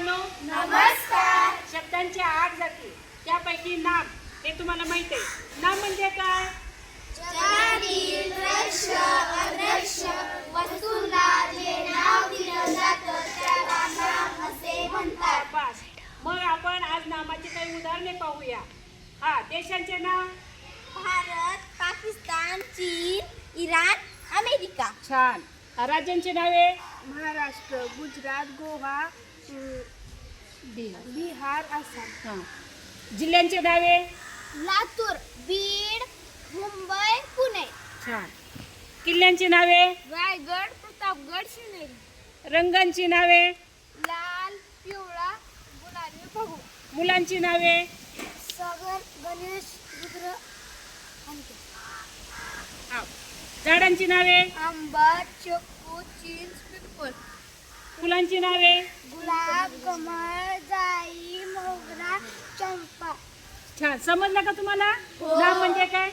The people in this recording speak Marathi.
मित्रांनो, नमस्कार. शब्दांच्या 8 जाती, त्यापैकी नाम हे तुम्हाला माहिती आहे. नाम म्हणजे काय? जगातील दृश्य अदृश्य वस्तूंना जे नाव दिलं जातं त्याला नाम असे म्हणतात. बस. मग आपण आज नामाची काही उदाहरणे पाहूया. देशांचे नाव: भारत, पाकिस्तान, चीन, इराण, अमेरिका. छान. राज्यांची नावे: महाराष्ट्र, गुजरात, गोवा, बिहार, आसाम. जिल्ह्यांची नावे: लातूर, बीड, मुंबई, पुणे. छान. किल्ल्यांची नावे: रायगड, प्रतापगड, शिवनेरी. रंगांची नावे: लाल, पिवळा, गुलाबी, बघू. मुलांची नावे: सागर, गणेश, रुद्र, झाडांची नावे: आंबा, चिक्कू, चिंच, पिंपळ. फुलांची नावे: गुलाब, कमळ, जाई, मोगरा, चंपा. छान. समजलं का तुम्हाला? नाम म्हणजे काय?